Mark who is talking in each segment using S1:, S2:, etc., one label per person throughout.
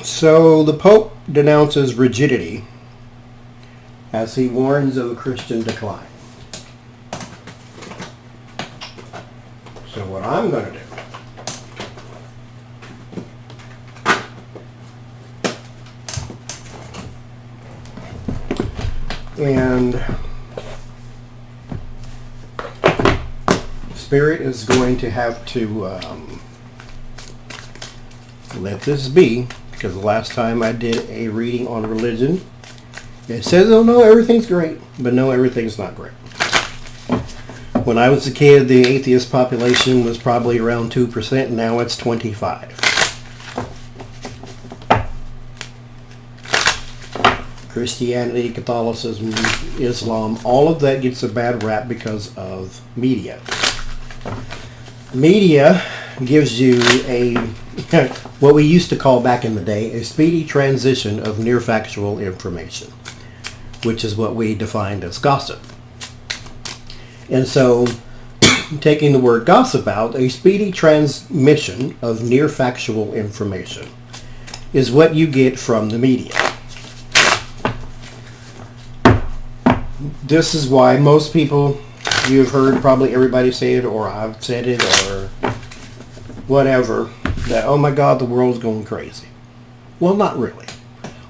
S1: So the Pope denounces rigidity as he warns of a Christian decline. So what I'm going to do and Spirit is going to have to let this be, because the last time I did a reading on religion, it says, oh no, everything's great, but no, everything's not great. When I was a kid, the atheist population was probably around 2%, now it's 25%. Christianity, Catholicism, Islam, all of that gets a bad rap because of media. Media gives you what we used to call back in the day, a speedy transition of near factual information, which is what we defined as gossip. And so, taking the word gossip out, a speedy transmission of near factual information is what you get from the media. This is why most people, you've heard probably everybody say it, or I've said it, or whatever, that, oh my God, the world's going crazy. Well, not really.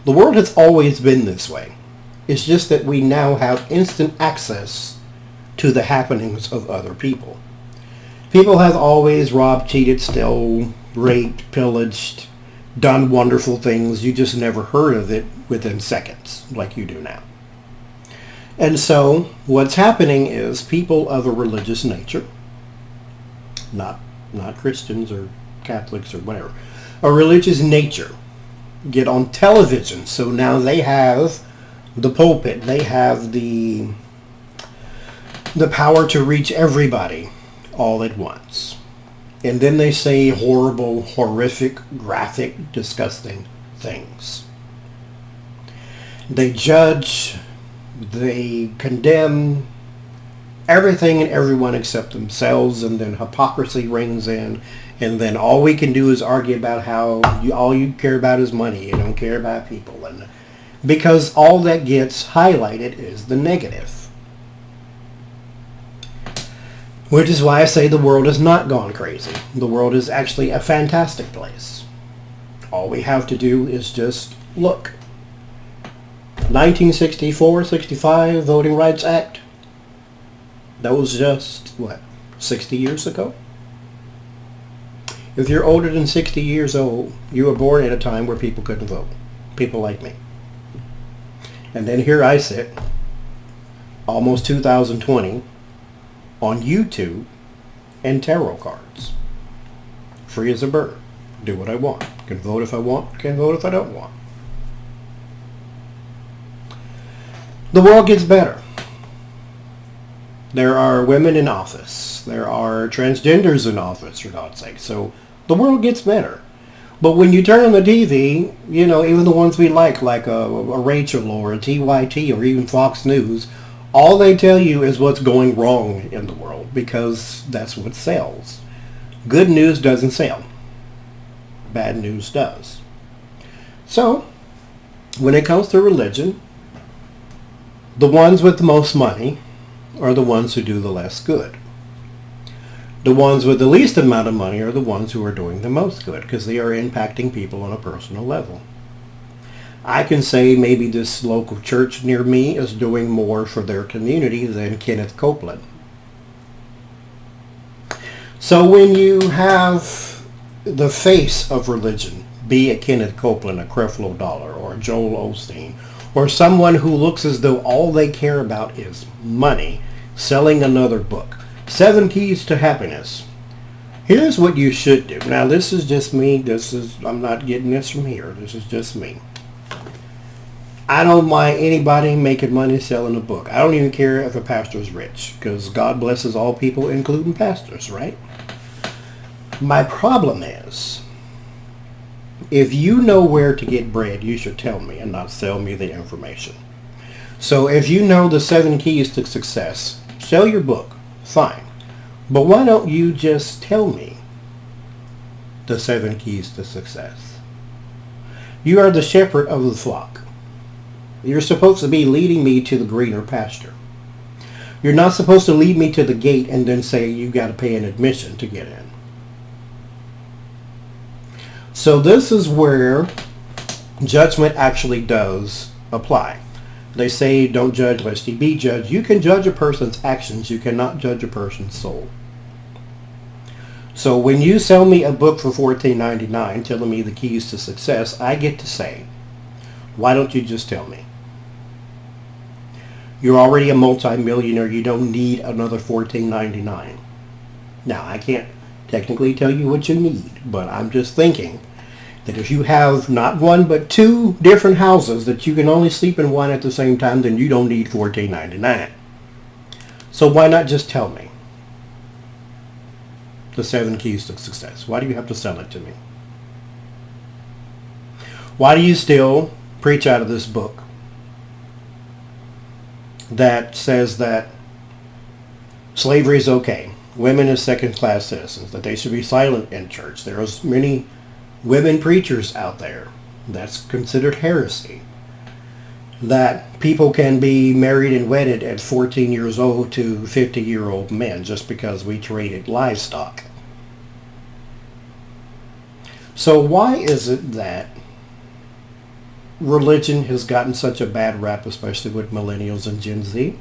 S1: The world has always been this way. It's just that we now have instant access to the happenings of other people. People have always robbed, cheated, stole, raped, pillaged, done wonderful things. You just never heard of it within seconds like you do now. And so what's happening is people of a religious nature, not Christians or Catholics or whatever, a religious nature, get on television. So now they have the pulpit, they have the power to reach everybody all at once. And then they say horrible, horrific, graphic, disgusting things. They judge, they condemn everything and everyone except themselves, and then hypocrisy reigns in, and then all we can do is argue about how all you care about is money, you don't care about people, and because all that gets highlighted is the negative. Which is why I say the world has not gone crazy. The world is actually a fantastic place. All we have to do is just look. 1964-65 Voting Rights Act. That was just, 60 years ago? If you're older than 60 years old, you were born at a time where people couldn't vote. People like me. And then here I sit, almost 2020, on YouTube and tarot cards. Free as a bird. Do what I want. Can vote if I want, can vote if I don't want. The world gets better. There are women in office. There are transgenders in office, for God's sake. So the world gets better. But when you turn on the TV, even the ones we like a Rachel or a TYT or even Fox News, all they tell you is what's going wrong in the world, because that's what sells. Good news doesn't sell. Bad news does. So, when it comes to religion, the ones with the most money are the ones who do the less good. The ones with the least amount of money are the ones who are doing the most good, because they are impacting people on a personal level. I can say maybe this local church near me is doing more for their community than Kenneth Copeland. So when you have the face of religion, be it Kenneth Copeland, a Creflo Dollar, or Joel Osteen, or someone who looks as though all they care about is money, selling another book, 7 Keys to Happiness. Here's what you should do. Now this is just me. I'm not getting this from here. This is just me. I don't mind anybody making money selling a book. I don't even care if a pastor is rich, because God blesses all people, including pastors, right? My problem is, if you know where to get bread, you should tell me and not sell me the information. So if you know the 7 keys to success, sell your book, fine. But why don't you just tell me the 7 keys to success? You are the shepherd of the flock. You're supposed to be leading me to the greener pasture. You're not supposed to lead me to the gate and then say you got to pay an admission to get in. So this is where judgment actually does apply. They say don't judge lest ye be judged. You can judge a person's actions. You cannot judge a person's soul. So when you sell me a book for $14.99 telling me the keys to success, I get to say, why don't you just tell me? You're already a multi-millionaire. You don't need another $14.99. Now, I can't technically tell you what you need, but I'm just thinking that if you have not one but two different houses that you can only sleep in one at the same time, then you don't need $14.99. So why not just tell me the 7 keys to success? Why do you have to sell it to me? Why do you still preach out of this book that says that slavery is okay, women as second-class citizens, that they should be silent in church? There are many women preachers out there. That's considered heresy. That people can be married and wedded at 14 years old to 50-year-old men just because we traded livestock. So why is it that religion has gotten such a bad rap, especially with millennials and Gen Z?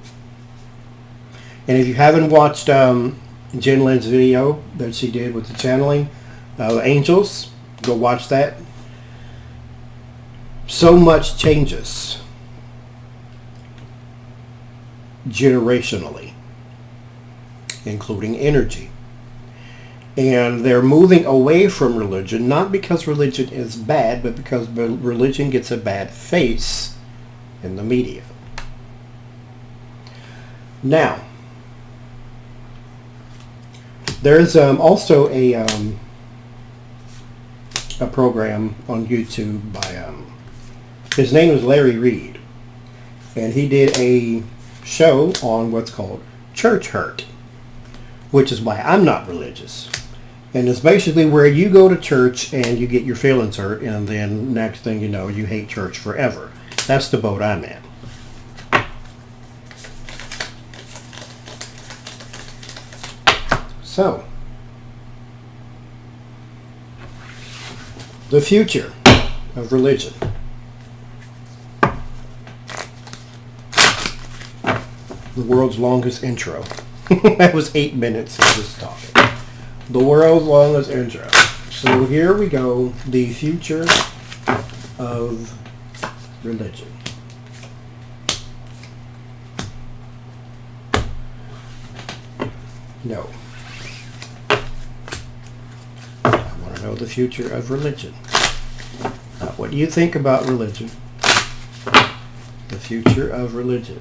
S1: And if you haven't watched Jen Lynn's video that she did with the channeling angels, go watch that. So much changes generationally, including energy. And they're moving away from religion, not because religion is bad, but because religion gets a bad face in the media. Now, there's also a program on YouTube by, his name is Larry Reed, and he did a show on what's called church hurt, which is why I'm not religious. And it's basically where you go to church and you get your feelings hurt, and then next thing you know, you hate church forever. That's the boat I'm in. So, the future of religion. The world's longest intro. That was 8 minutes of just talking. The world's longest intro. So here we go. The future of religion. No. I want to know the future of religion. Not what you think about religion. The future of religion.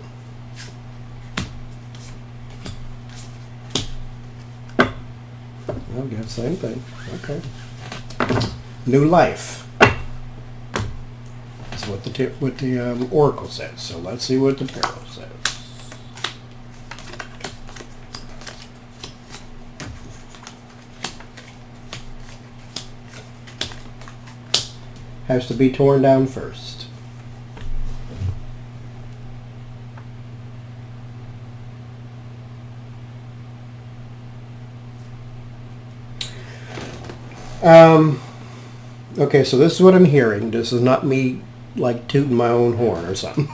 S1: Oh, yeah, same thing. Okay. New life. That's what the oracle says. So let's see what the tarot says. Has to be torn down first. Okay, so this is what I'm hearing. This is not me like tooting my own horn or something.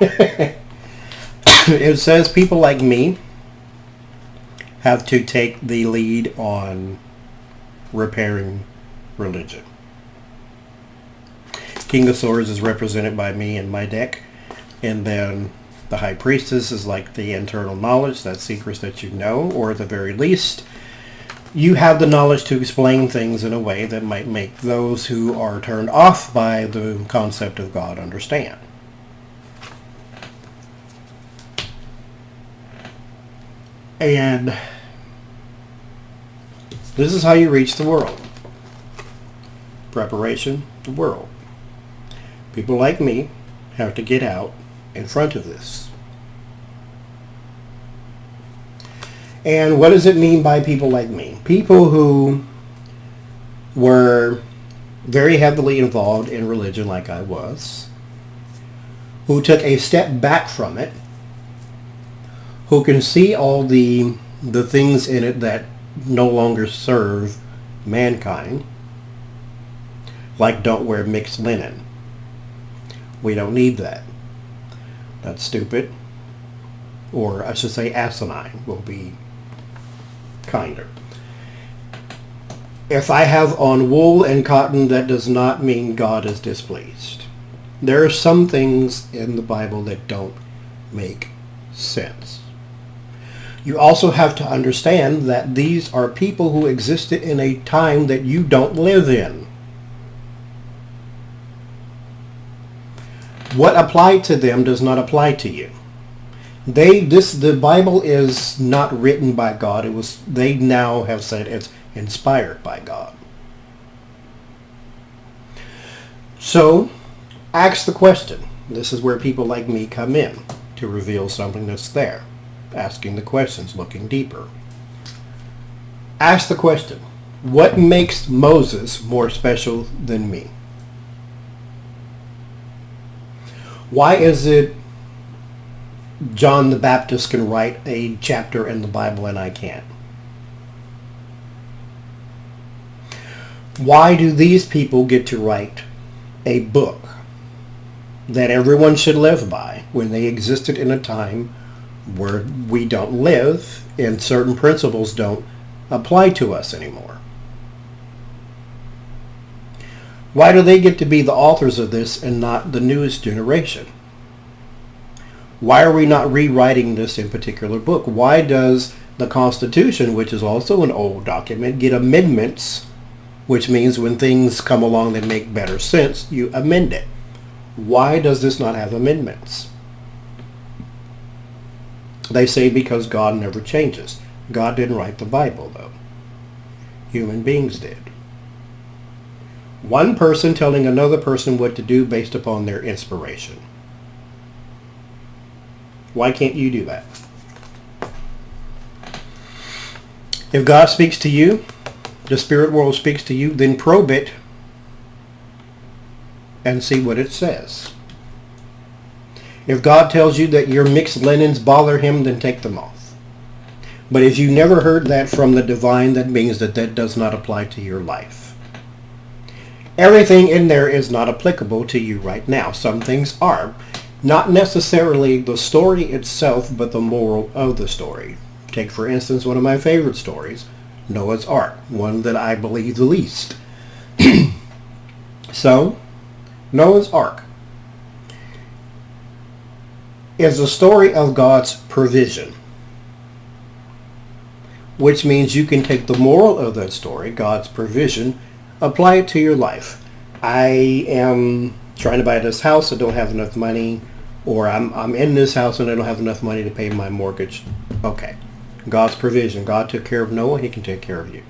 S1: It says people like me have to take the lead on repairing religion. King of Swords is represented by me in my deck, and then the High Priestess is like the internal knowledge, that's secrets that you know, or at the very least you have the knowledge to explain things in a way that might make those who are turned off by the concept of God understand. And this is how you reach the world. Preparation, the world. People like me have to get out in front of this. And what does it mean by people like me? People who were very heavily involved in religion like I was, who took a step back from it, who can see all the things in it that no longer serve mankind, like don't wear mixed linen. We don't need that. That's stupid. Or I should say asinine will be kinder. If I have on wool and cotton, that does not mean God is displeased. There are some things in the Bible that don't make sense. You also have to understand that these are people who existed in a time that you don't live in. What applied to them does not apply to you. The Bible is not written by God. They now have said it's inspired by God. So, ask the question. This is where people like me come in to reveal something that's there. Asking the questions, looking deeper. Ask the question, what makes Moses more special than me? Why is it John the Baptist can write a chapter in the Bible and I can't? Why do these people get to write a book that everyone should live by when they existed in a time where we don't live and certain principles don't apply to us anymore? Why do they get to be the authors of this and not the newest generation? Why are we not rewriting this in particular book? Why does the Constitution, which is also an old document, get amendments, which means when things come along that make better sense, you amend it? Why does this not have amendments? They say because God never changes. God didn't write the Bible, though. Human beings did. One person telling another person what to do based upon their inspiration. Why can't you do that? If God speaks to you, the spirit world speaks to you, then probe it and see what it says. If God tells you that your mixed linens bother him, then take them off. But if you never heard that from the divine, that means that does not apply to your life. Everything in there is not applicable to you right now. Some things are. Not necessarily the story itself, but the moral of the story. Take, for instance, one of my favorite stories, Noah's Ark, one that I believe the least. So, Noah's Ark is a story of God's provision, which means you can take the moral of that story, God's provision, apply it to your life. I am trying to buy this house, I don't have enough money, or I'm in this house and I don't have enough money to pay my mortgage. Okay. God's provision. God took care of Noah, he can take care of you.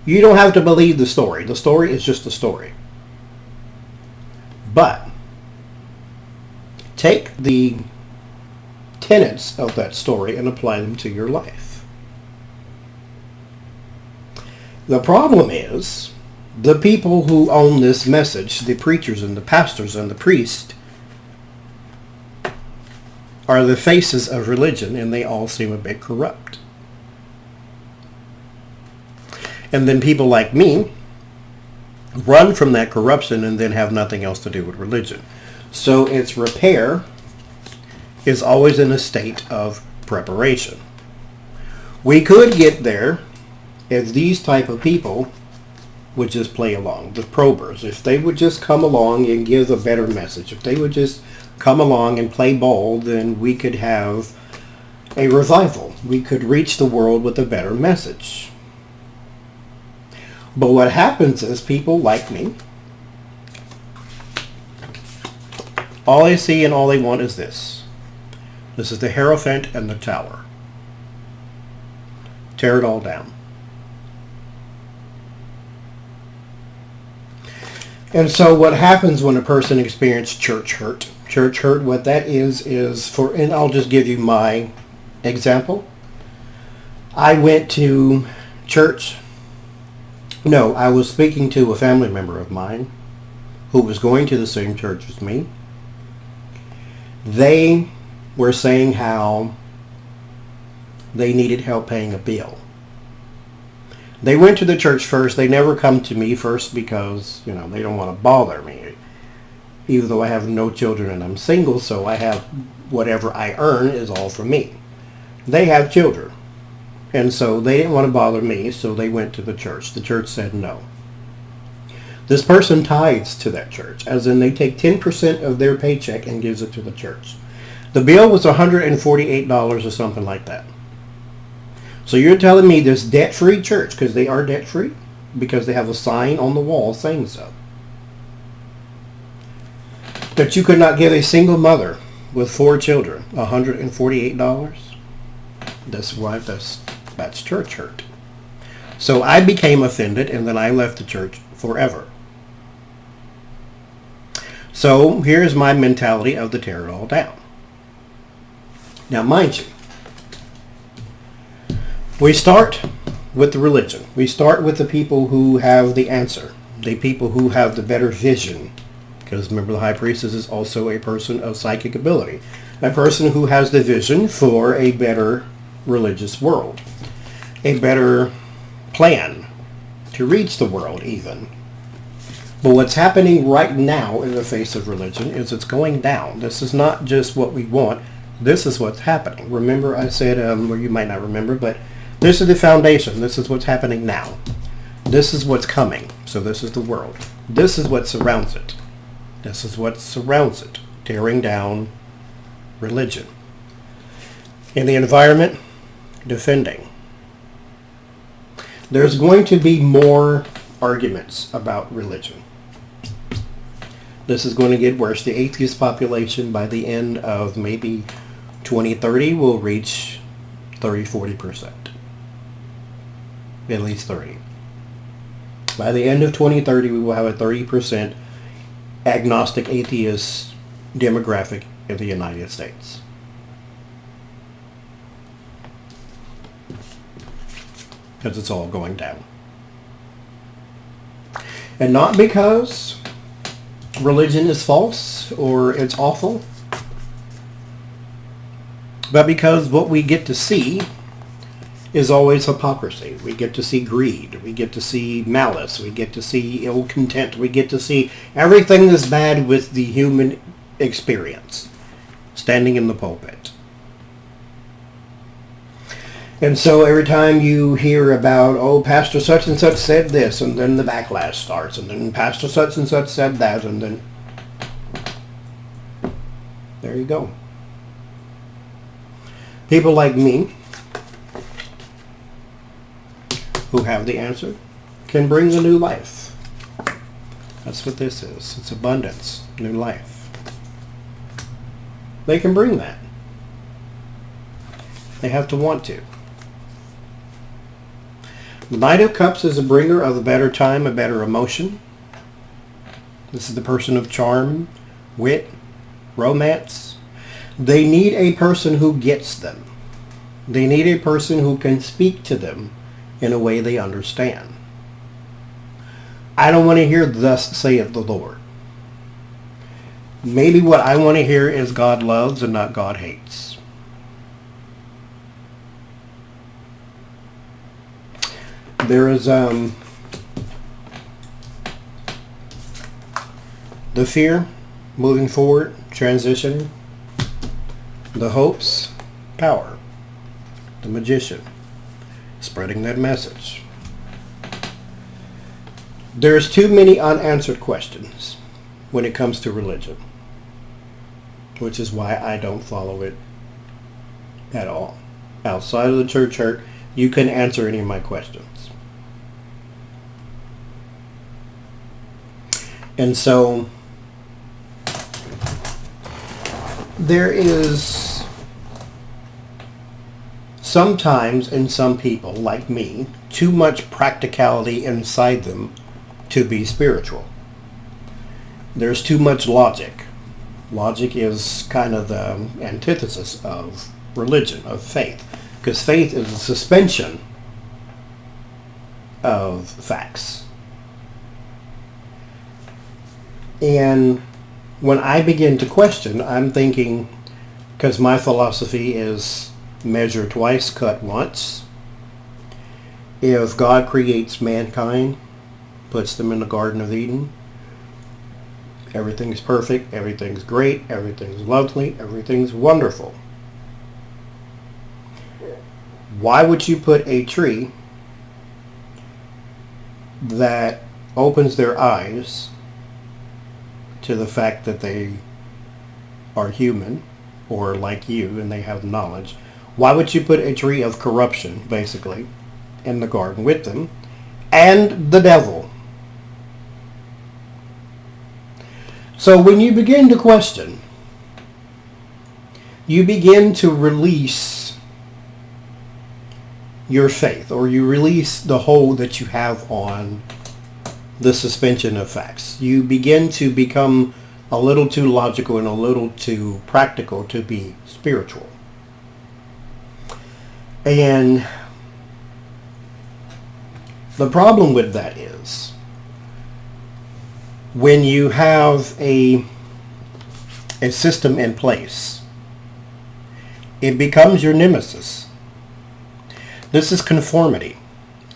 S1: You don't have to believe the story. The story is just a story. But take the tenets of that story and apply them to your life. The problem is the people who own this message, the preachers and the pastors and the priests, are the faces of religion, and they all seem a bit corrupt. And then people like me run from that corruption and then have nothing else to do with religion. So its repair is always in a state of preparation. We could get there if these type of people would just play along, the probers. If they would just come along and give a better message, if they would just come along and play ball, then we could have a revival. We could reach the world with a better message. But what happens is people like me, all they see and all they want is this. This is the Hierophant and the tower. Tear it all down. And so what happens when a person experiences church hurt? Church hurt, what that is and I'll just give you my example. I went to church No, I was speaking to a family member of mine who was going to the same church as me. They were saying how they needed help paying a bill. They went to the church first. They never come to me first because, they don't want to bother me. Even though I have no children and I'm single, so I have whatever I earn is all for me. They have children. And so they didn't want to bother me, so they went to the church. The church said no. This person tithes to that church, as in they take 10% of their paycheck and gives it to the church. The bill was $148 or something like that. So you're telling me this debt-free church, because they are debt-free, because they have a sign on the wall saying so, that you could not give a single mother with 4 children $148? That's church hurt. So I became offended, and then I left the church forever. So here's my mentality of the tear it all down. Now, mind you, we start with the religion. We start with the people who have the answer, the people who have the better vision. Because remember, the high priestess is also a person of psychic ability, a person who has the vision for a better religious world, a better plan to reach the world even. But what's happening right now in the face of religion is it's going down. This is not just what we want. This is what's happening. Remember I said, well, you might not remember, but this is the foundation. This is what's happening now. This is what's coming. So this is the world. This is what surrounds it. This is what surrounds it. Tearing down religion. In the environment, defending. There's going to be more arguments about religion. This is going to get worse. The atheist population by the end of maybe 2030 will reach 30-40%. At least 30. By the end of 2030, we will have a 30% agnostic atheist demographic in the United States. Because it's all going down. And not because religion is false or it's awful, but because what we get to see is always hypocrisy. We get to see greed. We get to see malice. We get to see ill content. We get to see everything that's bad with the human experience standing in the pulpit. And so every time you hear about, oh, Pastor such and such said this, and then the backlash starts, and then Pastor such and such said that, and then there you go. People like me, who have the answer, can bring the new life. That's what this is. It's abundance, new life. They can bring that. They have to want to. The Knight of Cups is a bringer of a better time, a better emotion. This is the person of charm, wit, romance. They need a person who gets them. They need a person who can speak to them in a way they understand. I don't want to hear "thus saith the Lord." Maybe what I want to hear is God loves and not God hates. There is the fear, moving forward, transitioning, the hopes, power, the magician, spreading that message. There's too many unanswered questions when it comes to religion, which is why I don't follow it at all. Outside of the church hurt, you can answer any of my questions. And so there is sometimes in some people like me too much practicality inside them to be spiritual. There's too much logic. Logic is kind of the antithesis of religion, of faith, because faith is a suspension of facts. And when I begin to question, I'm thinking, because my philosophy is measure twice, cut once. If God creates mankind, puts them in the Garden of Eden, everything's perfect, everything's great, everything's lovely, everything's wonderful. Why would you put a tree that opens their eyes to the fact that they are human or like you and they have knowledge? Why would you put a tree of corruption, basically, in the garden with them and the devil? So when you begin to question, you begin to release your faith, or you release the hold that you have on the suspension of facts. You begin to become a little too logical and a little too practical to be spiritual. And the problem with that is when you have a system in place, it becomes your nemesis. This is conformity,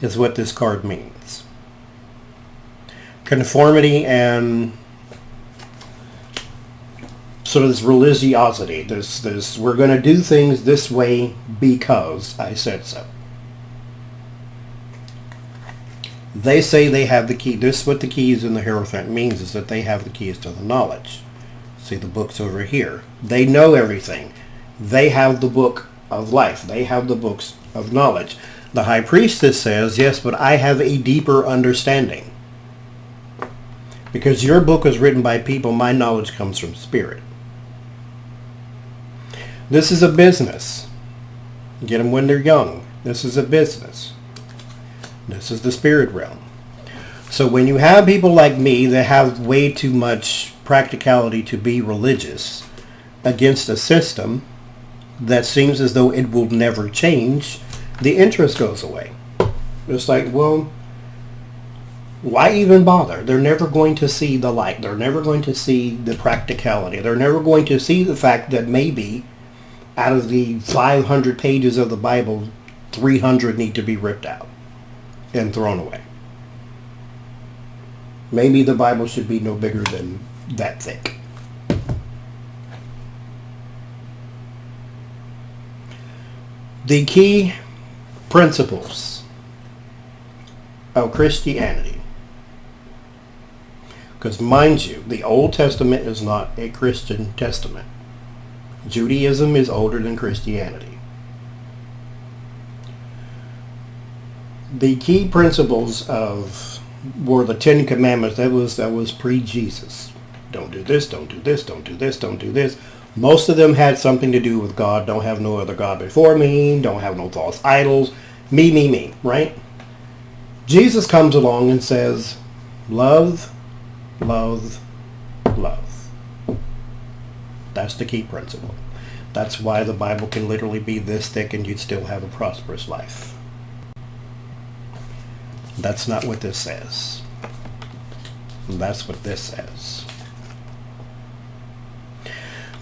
S1: is what this card means. Conformity and sort of this religiosity, this we're going to do things this way because I said so. They say they have the key. This is what the keys in the Hierophant means, is that they have the keys to the knowledge. See the books over here. They know everything. They have the book of life. They have the books of knowledge. The High Priestess says, yes, but I have a deeper understanding. Because your book is written by people, my knowledge comes from spirit. This is a business. Get them when they're young. This is a business. This is the spirit realm. So when you have people like me that have way too much practicality to be religious against a system that seems as though it will never change, the interest goes away. It's like, well, why even bother? They're never going to see the light. They're never going to see the practicality. They're never going to see the fact that maybe out of the 500 pages of the Bible, 300 need to be ripped out and thrown away. Maybe the Bible should be no bigger than that thick. The key principles of Christianity, because mind you, the Old Testament is not a Christian testament. Judaism is older than Christianity. The key principles were the Ten Commandments. That was pre-Jesus. Don't do this, don't do this, don't do this, don't do this. Most of them had something to do with God. Don't have no other God before me. Don't have no false idols. Me, right? Jesus comes along and says, love, love, love. That's the key principle. That's why the Bible can literally be this thick and you'd still have a prosperous life. That's not what this says. That's what this says.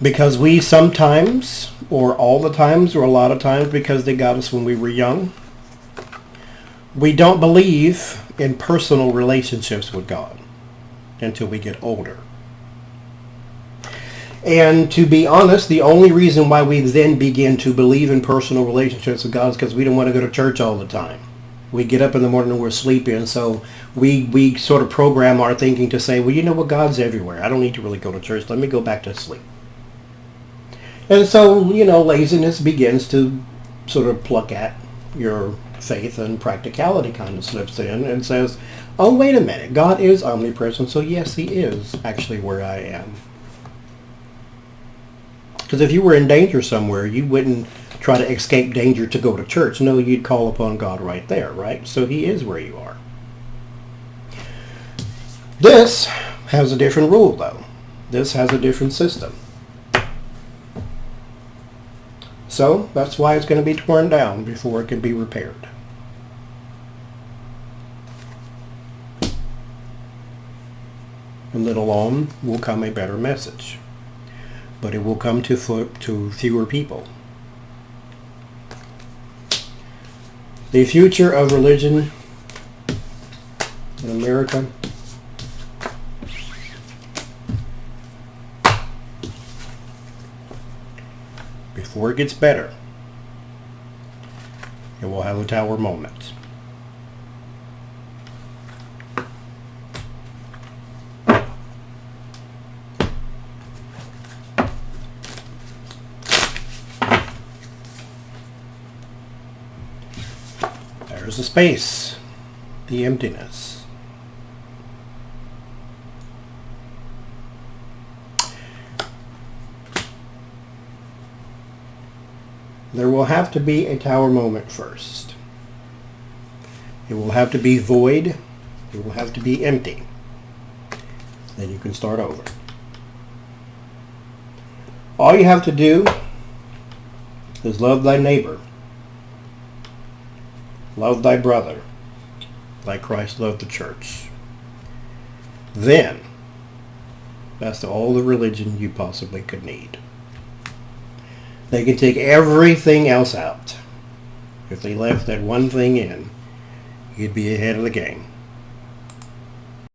S1: Because we sometimes, or all the times, or a lot of times, because they got us when we were young, we don't believe in personal relationships with God until we get older. And to be honest, the only reason why we then begin to believe in personal relationships with God is because we don't want to go to church all the time. We get up in the morning and we're sleepy, and so we sort of program our thinking to say, well, you know what, God's everywhere. I don't need to really go to church. Let me go back to sleep. And so, laziness begins to sort of pluck at your faith, and practicality kind of slips in and says, oh, wait a minute, God is omnipresent, so yes, he is actually where I am. Because if you were in danger somewhere, you wouldn't try to escape danger to go to church. No, you'd call upon God right there, right? So he is where you are. This has a different rule, though. This has a different system. So that's why it's going to be torn down before it can be repaired. and then along will come a better message. But it will come to fewer people. The future of religion in America, before it gets better, it will have a tower moment. There's the space, the emptiness. There will have to be a tower moment first. It will have to be void. It will have to be empty. Then you can start over. All you have to do is love thy neighbor. Love thy brother, like Christ loved the church. Then, that's all the religion you possibly could need. They can take everything else out. If they left that one thing in, you'd be ahead of the game.